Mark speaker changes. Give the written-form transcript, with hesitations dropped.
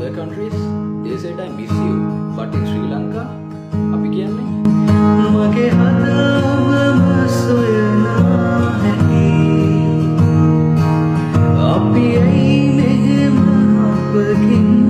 Speaker 1: other countries, they said I miss you. But in Sri Lanka, අපි කියන්නේ
Speaker 2: මගේ හදවම සොයනා හැටි අපි ඇයි මෙහෙම අපකින්